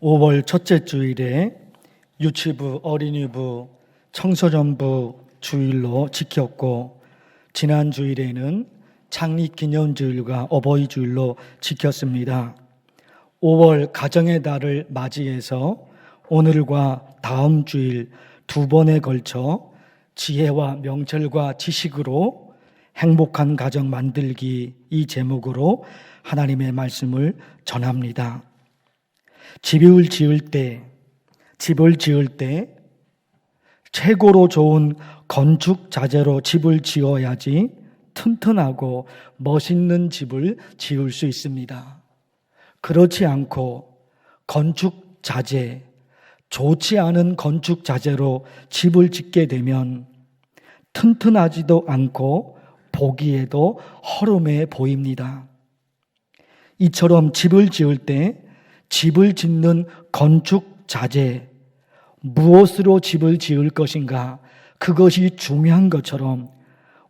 5월 첫째 주일에 유치부, 어린이부, 청소년부 주일로 지켰고, 지난 주일에는 창립기념주일과 어버이주일로 지켰습니다. 5월 가정의 달을 맞이해서 오늘과 다음 주일 두 번에 걸쳐 지혜와 명철과 지식으로 행복한 가정 만들기, 이 제목으로 하나님의 말씀을 전합니다. 집을 지을 때 최고로 좋은 건축 자재로 집을 지어야지 튼튼하고 멋있는 집을 지을 수 있습니다. 그렇지 않고 건축 자재, 좋지 않은 건축 자재로 집을 짓게 되면 튼튼하지도 않고 보기에도 허름해 보입니다. 이처럼 집을 지을 때 집을 짓는 건축 자재, 무엇으로 집을 지을 것인가, 그것이 중요한 것처럼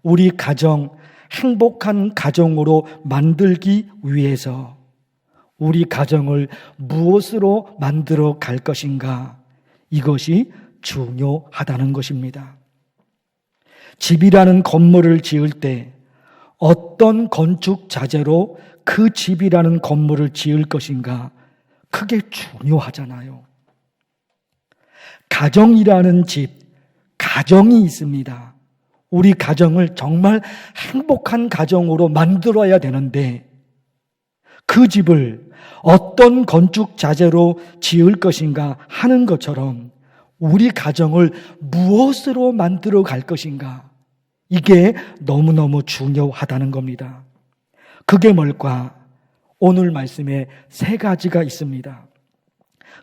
우리 가정, 행복한 가정으로 만들기 위해서 우리 가정을 무엇으로 만들어 갈 것인가, 이것이 중요하다는 것입니다. 집이라는 건물을 지을 때 어떤 건축 자재로 그 집이라는 건물을 지을 것인가, 그게 중요하잖아요. 가정이라는 집, 가정이 있습니다. 우리 가정을 정말 행복한 가정으로 만들어야 되는데 그 집을 어떤 건축 자재로 지을 것인가 하는 것처럼 우리 가정을 무엇으로 만들어 갈 것인가, 이게 너무너무 중요하다는 겁니다. 그게 뭘까? 오늘 말씀에 세 가지가 있습니다.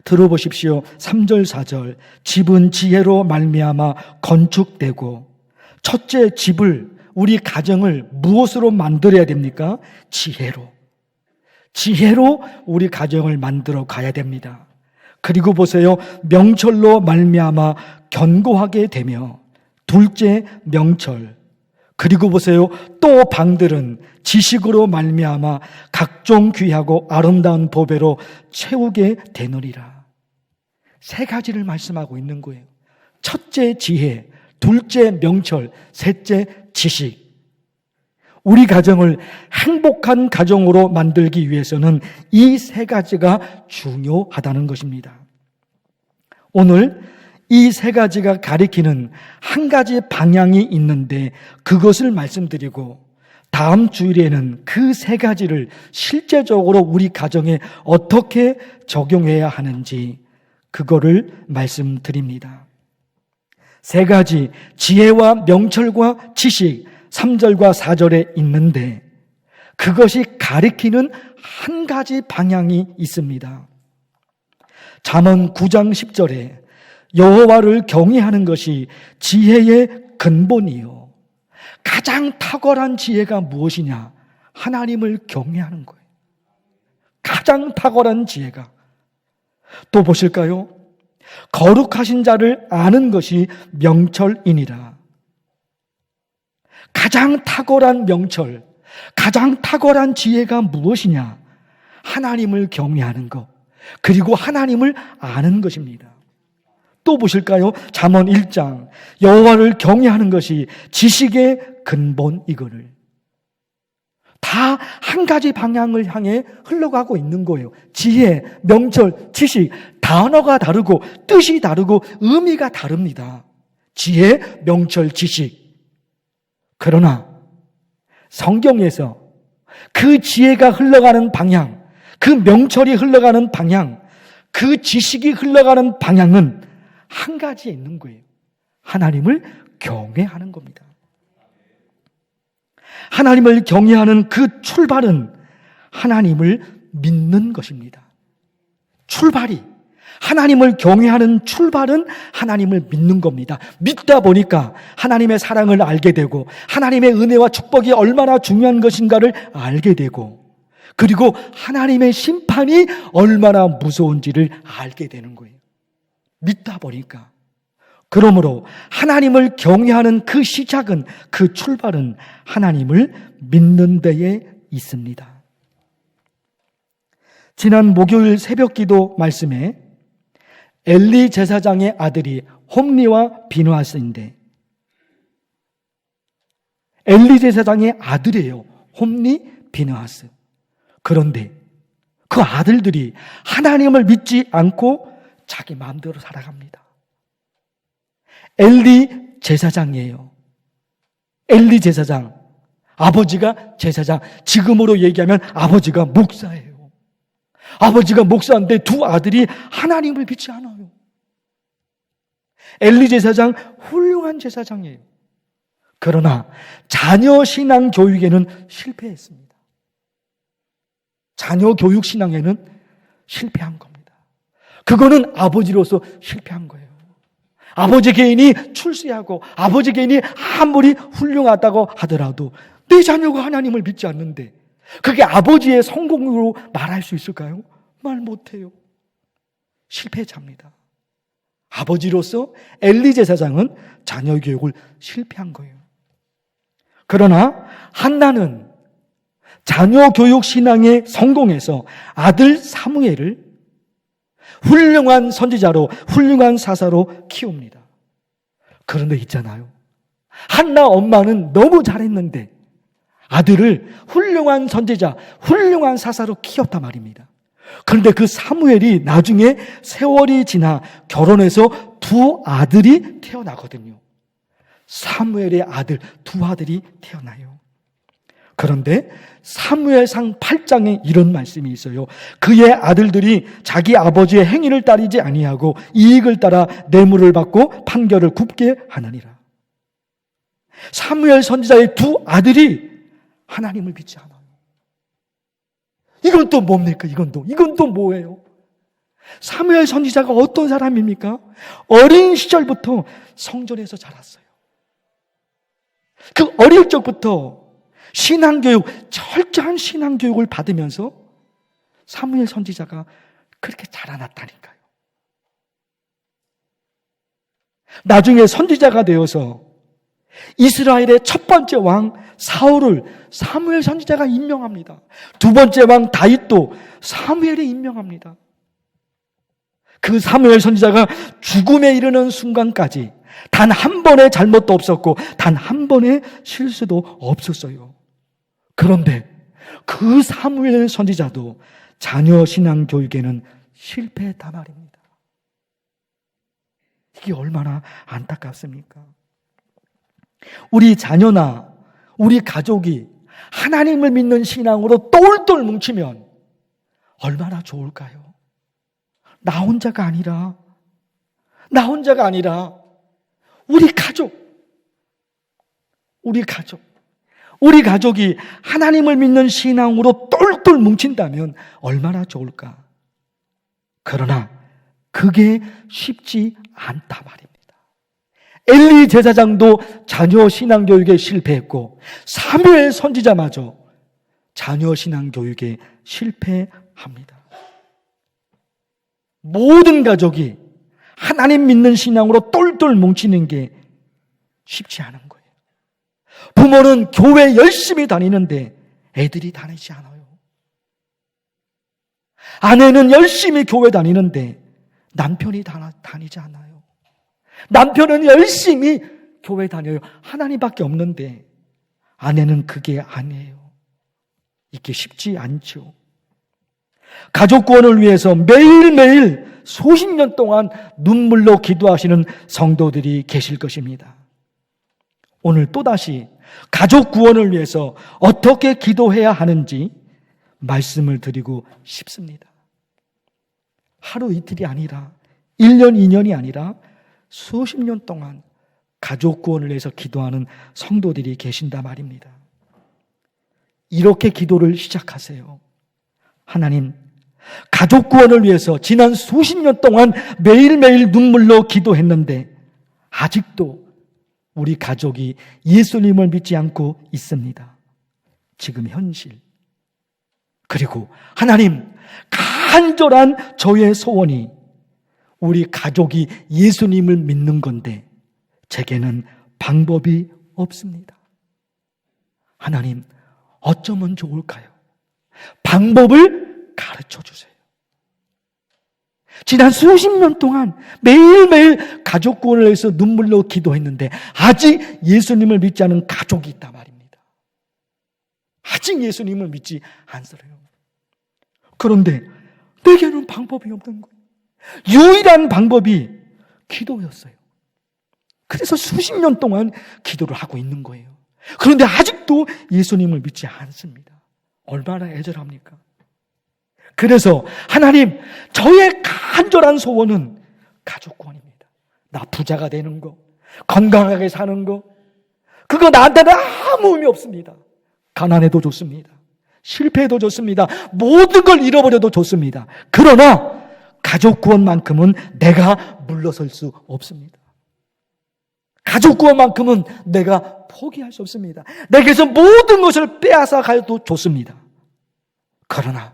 들어보십시오. 3절 4절. 집은 지혜로 말미암아 건축되고, 첫째, 집을, 우리 가정을 무엇으로 만들어야 됩니까? 지혜로 우리 가정을 만들어 가야 됩니다. 그리고 보세요. 명철로 말미암아 견고하게 되며, 둘째, 명철. 그리고 보세요. 또 방들은 지식으로 말미암아 각종 귀하고 아름다운 보배로 채우게 되느니라. 세 가지를 말씀하고 있는 거예요. 첫째, 지혜. 둘째, 명철. 셋째, 지식. 우리 가정을 행복한 가정으로 만들기 위해서는 이 세 가지가 중요하다는 것입니다. 오늘 이 세 가지가 가리키는 한 가지 방향이 있는데 그것을 말씀드리고, 다음 주일에는 그 세 가지를 실제적으로 우리 가정에 어떻게 적용해야 하는지 그거를 말씀드립니다. 세 가지, 지혜와 명철과 지식, 3절과 4절에 있는데 그것이 가리키는 한 가지 방향이 있습니다. 잠언 9장 10절에 여호와를 경외하는 것이 지혜의 근본이요. 가장 탁월한 지혜가 무엇이냐? 하나님을 경외하는 거예요. 가장 탁월한 지혜가. 또 보실까요? 거룩하신 자를 아는 것이 명철이니라. 가장 탁월한 명철, 가장 탁월한 지혜가 무엇이냐? 하나님을 경외하는 것, 그리고 하나님을 아는 것입니다. 또 보실까요? 잠언 1장, 여호와를 경외하는 것이 지식의 근본이거늘. 다 한 가지 방향을 향해 흘러가고 있는 거예요. 지혜, 명철, 지식, 단어가 다르고 뜻이 다르고 의미가 다릅니다. 지혜, 명철, 지식. 그러나 성경에서 그 지혜가 흘러가는 방향, 그 명철이 흘러가는 방향, 그 지식이 흘러가는 방향은 한 가지에 있는 거예요. 하나님을 경외하는 겁니다. 하나님을 경외하는 그 출발은 하나님을 믿는 것입니다. 출발이, 하나님을 경외하는 출발은 하나님을 믿는 겁니다. 믿다 보니까 하나님의 사랑을 알게 되고 하나님의 은혜와 축복이 얼마나 중요한 것인가를 알게 되고, 그리고 하나님의 심판이 얼마나 무서운지를 알게 되는 거예요. 믿다 보니까. 그러므로 하나님을 경외하는 그 시작은, 그 출발은 하나님을 믿는 데에 있습니다. 지난 목요일 새벽 기도 말씀에 엘리 제사장의 아들이 홈리와 비느하스인데, 엘리 제사장의 아들이에요. 홈리, 비느하스. 그런데 그 아들들이 하나님을 믿지 않고 자기 마음대로 살아갑니다. 엘리 제사장이에요. 엘리 제사장. 아버지가 제사장. 지금으로 얘기하면 아버지가 목사예요. 아버지가 목사인데 두 아들이 하나님을 믿지 않아요. 엘리 제사장 훌륭한 제사장이에요. 그러나 자녀 신앙 교육에는 실패했습니다. 자녀 교육 신앙에는 실패한 겁니다. 그거는 아버지로서 실패한 거예요. 아버지 개인이 출세하고 아버지 개인이 아무리 훌륭하다고 하더라도 내 자녀가 하나님을 믿지 않는데 그게 아버지의 성공으로 말할 수 있을까요? 말 못해요. 실패자입니다. 아버지로서 엘리 제사장은 자녀 교육을 실패한 거예요. 그러나 한나는 자녀 교육 신앙에 성공해서 아들 사무엘을 훌륭한 선지자로, 훌륭한 사사로 키웁니다. 그런데 있잖아요. 한나 엄마는 너무 잘했는데 아들을 훌륭한 선지자, 훌륭한 사사로 키웠단 말입니다. 그런데 그 사무엘이 나중에 세월이 지나 결혼해서 두 아들이 태어나거든요. 사무엘의 아들, 두 아들이 태어나요. 그런데 사무엘상 8장에 이런 말씀이 있어요. 그의 아들들이 자기 아버지의 행위를 따르지 아니하고 이익을 따라 뇌물을 받고 판결을 굽게 하느니라. 사무엘 선지자의 두 아들이 하나님을 믿지 않아요. 이건 또 뭡니까? 이건 또 뭐예요? 사무엘 선지자가 어떤 사람입니까? 어린 시절부터 성전에서 자랐어요. 그 어릴 적부터 신앙교육, 철저한 신앙교육을 받으면서 사무엘 선지자가 그렇게 자라났다니까요. 나중에 선지자가 되어서 이스라엘의 첫 번째 왕 사울을 사무엘 선지자가 임명합니다. 두 번째 왕 다윗도 사무엘이 임명합니다. 그 사무엘 선지자가 죽음에 이르는 순간까지 단 한 번의 잘못도 없었고 단 한 번의 실수도 없었어요. 그런데 그 사무엘 선지자도 자녀 신앙 교육에는 실패했단 말입니다. 이게 얼마나 안타깝습니까? 우리 자녀나 우리 가족이 하나님을 믿는 신앙으로 똘똘 뭉치면 얼마나 좋을까요? 나 혼자가 아니라 우리 가족이 하나님을 믿는 신앙으로 똘똘 뭉친다면 얼마나 좋을까? 그러나 그게 쉽지 않다 말입니다. 엘리 제사장도 자녀 신앙 교육에 실패했고 사무엘 선지자마저 자녀 신앙 교육에 실패합니다. 모든 가족이 하나님 믿는 신앙으로 똘똘 뭉치는 게 쉽지 않은 거예요. 부모는 교회 열심히 다니는데 애들이 다니지 않아요. 아내는 열심히 교회 다니는데 남편이 다니지 않아요. 남편은 열심히 교회 다녀요. 하나님밖에 없는데 아내는 그게 아니에요. 이게 쉽지 않죠. 가족 구원을 위해서 매일매일 수십 년 동안 눈물로 기도하시는 성도들이 계실 것입니다. 오늘 또다시 가족 구원을 위해서 어떻게 기도해야 하는지 말씀을 드리고 싶습니다. 하루 이틀이 아니라 1년, 2년이 아니라 수십 년 동안 가족 구원을 위해서 기도하는 성도들이 계신다 말입니다. 이렇게 기도를 시작하세요. 하나님, 가족 구원을 위해서 지난 수십 년 동안 매일매일 눈물로 기도했는데 아직도 우리 가족이 예수님을 믿지 않고 있습니다. 지금 현실. 그리고 하나님, 간절한 저의 소원이 우리 가족이 예수님을 믿는 건데 제게는 방법이 없습니다. 하나님, 어쩌면 좋을까요? 방법을 가르쳐 주세요. 지난 수십 년 동안 매일매일 가족 구원을 위해서 눈물로 기도했는데 아직 예수님을 믿지 않은 가족이 있단 말입니다. 아직 예수님을 믿지 않으래요. 그런데 내게는 방법이 없는 거예요. 유일한 방법이 기도였어요. 그래서 수십 년 동안 기도를 하고 있는 거예요. 그런데 아직도 예수님을 믿지 않습니다. 얼마나 애절합니까? 그래서 하나님, 저의 간절한 소원은 가족 구원입니다. 나 부자가 되는 거, 건강하게 사는 거, 그거 나한테는 아무 의미 없습니다. 가난해도 좋습니다. 실패해도 좋습니다. 모든 걸 잃어버려도 좋습니다. 그러나 가족 구원만큼은 내가 물러설 수 없습니다. 가족 구원만큼은 내가 포기할 수 없습니다. 내게서 모든 것을 빼앗아 가도 좋습니다. 그러나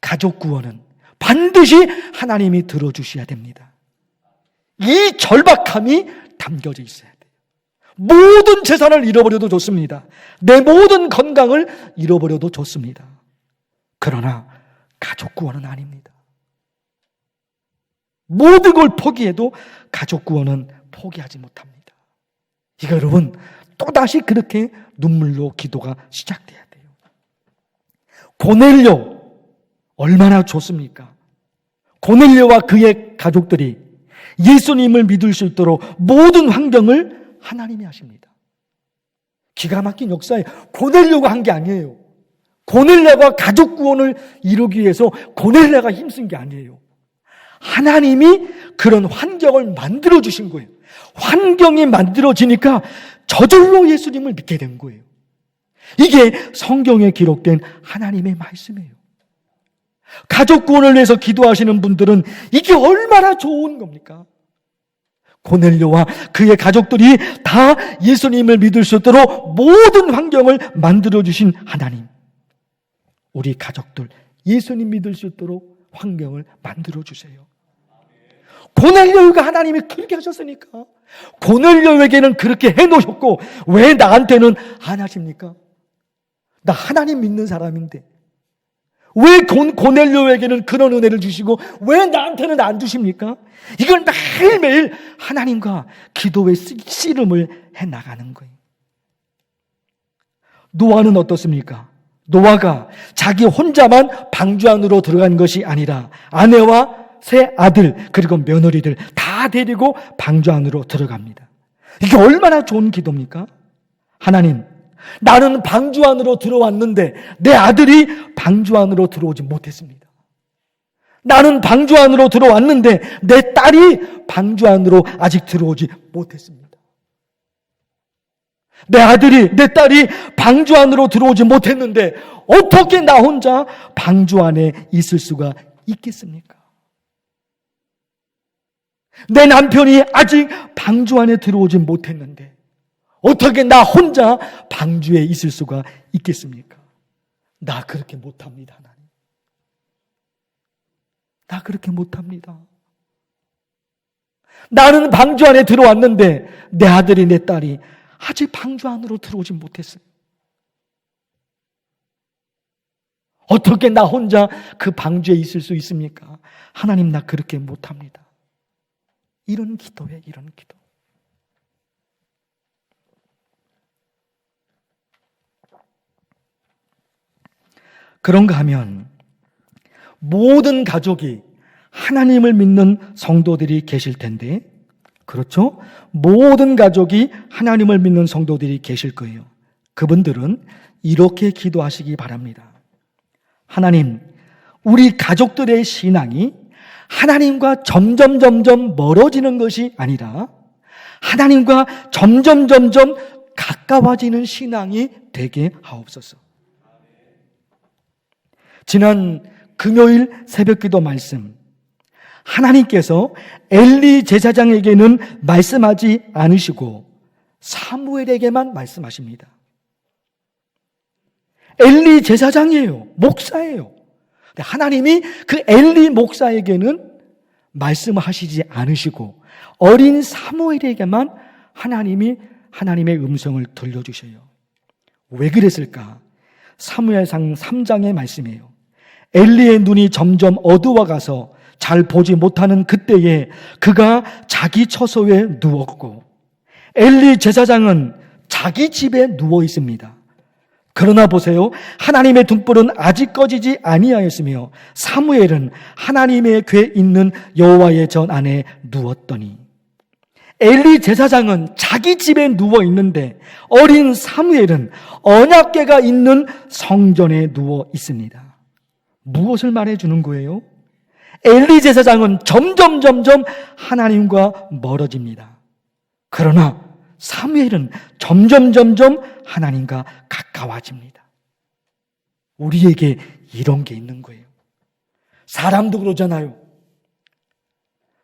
가족 구원은 반드시 하나님이 들어주셔야 됩니다. 이 절박함이 담겨져 있어야 돼요. 모든 재산을 잃어버려도 좋습니다. 내 모든 건강을 잃어버려도 좋습니다. 그러나 가족 구원은 아닙니다. 모든 걸 포기해도 가족 구원은 포기하지 못합니다. 이거 여러분, 또다시 그렇게 눈물로 기도가 시작돼야 돼요. 고넬료 얼마나 좋습니까? 고넬료와 그의 가족들이 예수님을 믿을 수 있도록 모든 환경을 하나님이 하십니다. 기가 막힌 역사에 고넬료가 한 게 아니에요. 고넬료가 가족 구원을 이루기 위해서 고넬료가 힘쓴 게 아니에요. 하나님이 그런 환경을 만들어 주신 거예요. 환경이 만들어지니까 저절로 예수님을 믿게 된 거예요. 이게 성경에 기록된 하나님의 말씀이에요. 가족 구원을 위해서 기도하시는 분들은 이게 얼마나 좋은 겁니까? 고넬료와 그의 가족들이 다 예수님을 믿을 수 있도록 모든 환경을 만들어주신 하나님, 우리 가족들 예수님 믿을 수 있도록 환경을 만들어주세요. 고넬료가 하나님이 그렇게 하셨으니까 고넬료에게는 그렇게 해놓으셨고 왜 나한테는 안 하십니까? 나 하나님 믿는 사람인데 왜 고넬료에게는 그런 은혜를 주시고 왜 나한테는 안 주십니까? 이걸 매일매일 하나님과 기도의 씨름을 해나가는 거예요. 노아는 어떻습니까? 노아가 자기 혼자만 방주 안으로 들어간 것이 아니라 아내와 세 아들 그리고 며느리들 다 데리고 방주 안으로 들어갑니다. 이게 얼마나 좋은 기도입니까? 하나님, 나는 방주 안으로 들어왔는데 내 아들이 방주 안으로 들어오지 못했습니다. 나는 방주 안으로 들어왔는데 내 딸이 방주 안으로 아직 들어오지 못했습니다. 내 아들이, 내 딸이 방주 안으로 들어오지 못했는데 어떻게 나 혼자 방주 안에 있을 수가 있겠습니까? 내 남편이 아직 방주 안에 들어오지 못했는데 어떻게 나 혼자 방주에 있을 수가 있겠습니까? 나 그렇게 못합니다, 하나님. 나 그렇게 못합니다. 나는 방주 안에 들어왔는데 내 아들이, 내 딸이 아직 방주 안으로 들어오지 못했어요. 어떻게 나 혼자 그 방주에 있을 수 있습니까? 하나님, 나 그렇게 못합니다. 이런 기도에 이런 기도. 그런가 하면 모든 가족이 하나님을 믿는 성도들이 계실 텐데, 그렇죠? 모든 가족이 하나님을 믿는 성도들이 계실 거예요. 그분들은 이렇게 기도하시기 바랍니다. 하나님, 우리 가족들의 신앙이 하나님과 점점 멀어지는 것이 아니라 하나님과 점점 가까워지는 신앙이 되게 하옵소서. 지난 금요일 새벽기도 말씀, 하나님께서 엘리 제사장에게는 말씀하지 않으시고 사무엘에게만 말씀하십니다. 엘리 제사장이에요. 목사예요. 하나님이 그 엘리 목사에게는 말씀하시지 않으시고 어린 사무엘에게만 하나님의 음성을 들려주셔요. 왜 그랬을까? 사무엘상 3장의 말씀이에요. 엘리의 눈이 점점 어두워가서 잘 보지 못하는 그때에 그가 자기 처소에 누웠고 엘리 제사장은 자기 집에 누워 있습니다. 그러나 보세요. 하나님의 등불은 아직 꺼지지 아니하였으며 사무엘은 하나님의 궤 있는 여호와의 전 안에 누웠더니 엘리 제사장은 자기 집에 누워 있는데 어린 사무엘은 언약궤가 있는 성전에 누워 있습니다. 무엇을 말해주는 거예요? 엘리 제사장은 점점 하나님과 멀어집니다. 그러나 사무엘은 점점 하나님과 가까워집니다. 우리에게 이런 게 있는 거예요. 사람도 그러잖아요.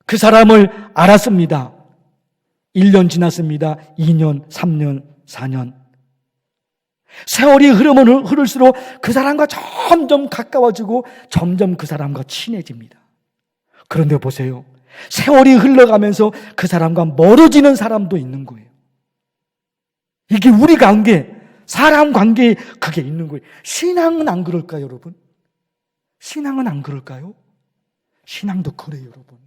그 사람을 알았습니다. 1년 지났습니다. 2년, 3년, 4년. 세월이 흐르면 흐를수록 그 사람과 점점 가까워지고 점점 그 사람과 친해집니다. 그런데 보세요. 세월이 흘러가면서 그 사람과 멀어지는 사람도 있는 거예요. 이게 우리 관계, 사람 관계에 그게 있는 거예요. 신앙은 안 그럴까요, 여러분? 신앙은 안 그럴까요? 신앙도 그래요, 여러분.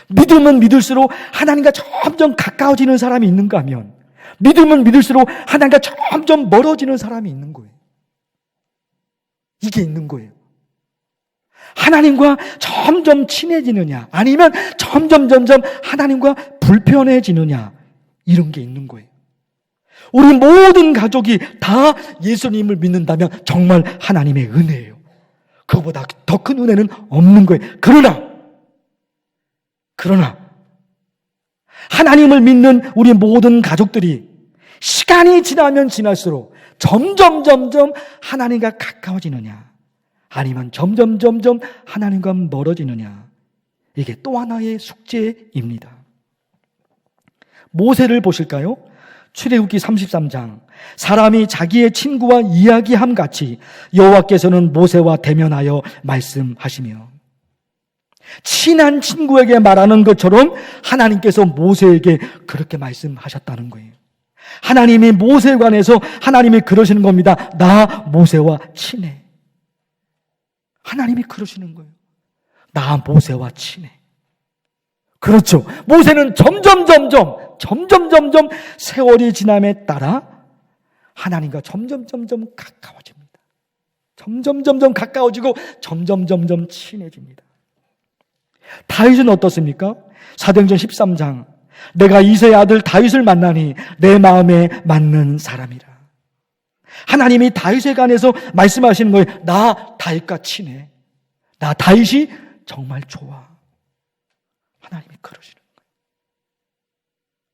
믿으면 믿을수록 하나님과 점점 가까워지는 사람이 있는가 하면 믿으면 믿을수록 하나님과 점점 멀어지는 사람이 있는 거예요. 이게 있는 거예요. 하나님과 점점 친해지느냐 아니면 점점 하나님과 불편해지느냐 이런 게 있는 거예요. 우리 모든 가족이 다 예수님을 믿는다면 정말 하나님의 은혜예요. 그거보다 더 큰 은혜는 없는 거예요. 그러나 하나님을 믿는 우리 모든 가족들이 시간이 지나면 지날수록 점점 하나님과 가까워지느냐 아니면 점점 하나님과 멀어지느냐 이게 또 하나의 숙제입니다. 모세를 보실까요? 출애굽기 33장 사람이 자기의 친구와 이야기함 같이 여호와께서는 모세와 대면하여 말씀하시며 친한 친구에게 말하는 것처럼 하나님께서 모세에게 그렇게 말씀하셨다는 거예요. 하나님이 모세에 관해서 하나님이 그러시는 겁니다. 나 모세와 친해. 하나님이 그러시는 거예요. 나 모세와 친해. 그렇죠. 모세는 점점 세월이 지남에 따라 하나님과 점점 가까워집니다. 점점 가까워지고 점점 친해집니다. 다윗은 어떻습니까? 사도행전 13장 내가 이새의 아들 다윗을 만나니 내 마음에 맞는 사람이라. 하나님이 다윗에 관해서 말씀하시는 거예요. 나 다윗과 친해. 나 다윗이 정말 좋아. 하나님이 그러시는 거예요.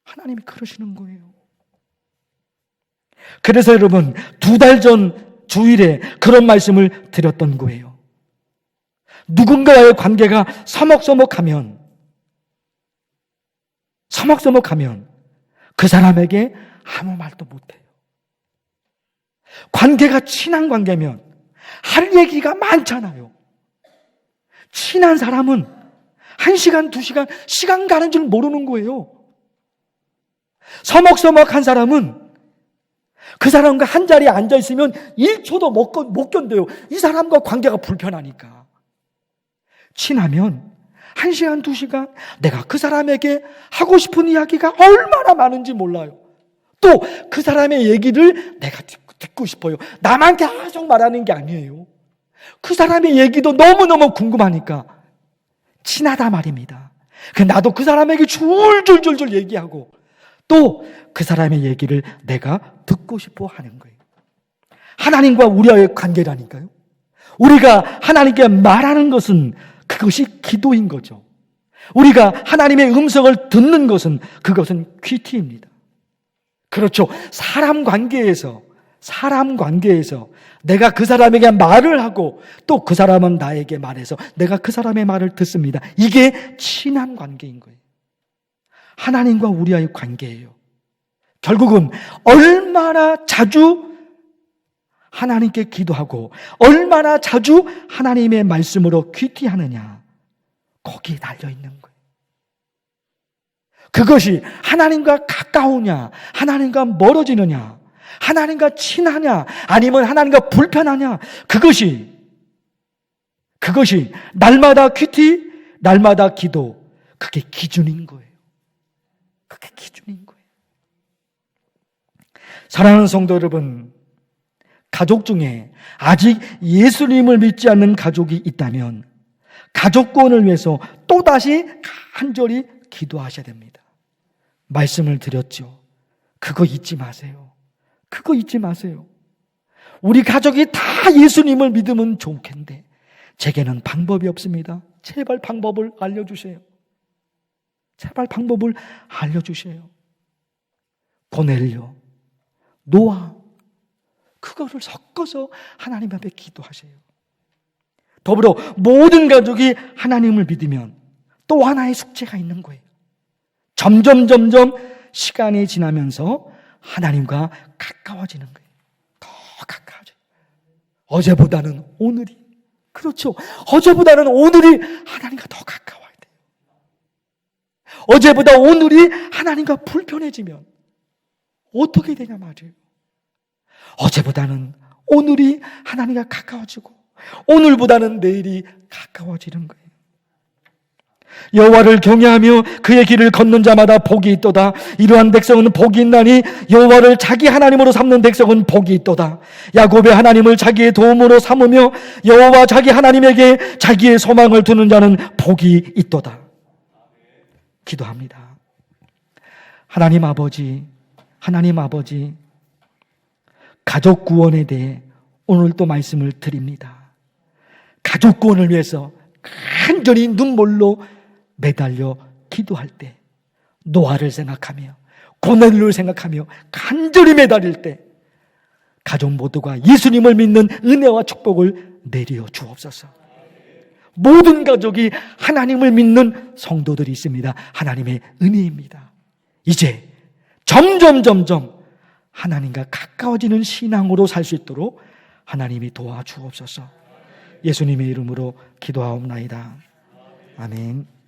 하나님이 그러시는 거예요. 그래서 여러분 2달 전 주일에 그런 말씀을 드렸던 거예요. 누군가와의 관계가 서먹서먹하면 그 사람에게 아무 말도 못해요. 관계가 친한 관계면 할 얘기가 많잖아요. 친한 사람은 1시간, 2시간 시간 가는 줄 모르는 거예요. 서먹서먹한 사람은 그 사람과 한 자리에 앉아 있으면 1초도 못 견뎌요. 이 사람과 관계가 불편하니까. 친하면 1시간, 2시간 내가 그 사람에게 하고 싶은 이야기가 얼마나 많은지 몰라요. 또 그 사람의 얘기를 내가 듣고 싶어요. 나만 계속 말하는 게 아니에요. 그 사람의 얘기도 너무너무 궁금하니까 친하다 말입니다. 나도 그 사람에게 줄줄줄줄 얘기하고 또 그 사람의 얘기를 내가 듣고 싶어 하는 거예요. 하나님과 우리와의 관계라니까요. 우리가 하나님께 말하는 것은 그것이 기도인 거죠. 우리가 하나님의 음성을 듣는 것은 그것은 퀴티입니다. 그렇죠. 사람 관계에서 내가 그 사람에게 말을 하고 또 그 사람은 나에게 말해서 내가 그 사람의 말을 듣습니다. 이게 친한 관계인 거예요. 하나님과 우리와의 관계예요. 결국은 얼마나 자주 하나님께 기도하고 얼마나 자주 하나님의 말씀으로 퀴티하느냐 거기에 달려있는 거예요. 그것이 하나님과 가까우냐 하나님과 멀어지느냐 그것이 하나님과 친하냐 아니면 하나님과 불편하냐 그것이 날마다 큐티, 날마다 기도, 그게 기준인 거예요. 그게 기준인 거예요. 사랑하는 성도 여러분, 가족 중에 아직 예수님을 믿지 않는 가족이 있다면 가족 구원을 위해서 또다시 간절히 기도하셔야 됩니다. 말씀을 드렸죠. 그거 잊지 마세요. 그거 잊지 마세요. 우리 가족이 다 예수님을 믿으면 좋겠는데 제게는 방법이 없습니다. 제발 방법을 알려주세요. 제발 방법을 알려주세요. 고넬료, 노아, 그거를 섞어서 하나님 앞에 기도하세요. 더불어 모든 가족이 하나님을 믿으면 또 하나의 숙제가 있는 거예요. 점점 시간이 지나면서 하나님과 가까워지는 거예요. 더 가까워져요. 어제보다는 오늘이, 그렇죠. 어제보다는 오늘이 하나님과 더 가까워야 돼요. 어제보다 오늘이 하나님과 불편해지면 어떻게 되냐 말이에요. 어제보다는 오늘이 하나님과 가까워지고 오늘보다는 내일이 가까워지는 거예요. 여호와를 경외하며 그의 길을 걷는 자마다 복이 있도다. 이러한 백성은 복이 있나니 여호와를 자기 하나님으로 삼는 백성은 복이 있도다. 야곱의 하나님을 자기의 도움으로 삼으며 여호와 자기 하나님에게 자기의 소망을 두는 자는 복이 있도다. 기도합니다. 하나님 아버지, 가족 구원에 대해 오늘 또 말씀을 드립니다. 가족 구원을 위해서 간절히 눈물로 매달려 기도할 때, 노아를 생각하며 고넬료를 생각하며 간절히 매달릴 때 가족 모두가 예수님을 믿는 은혜와 축복을 내려 주옵소서. 모든 가족이 하나님을 믿는 성도들이 있습니다. 하나님의 은혜입니다. 이제 점점 하나님과 가까워지는 신앙으로 살 수 있도록 하나님이 도와주옵소서. 예수님의 이름으로 기도하옵나이다. 아멘.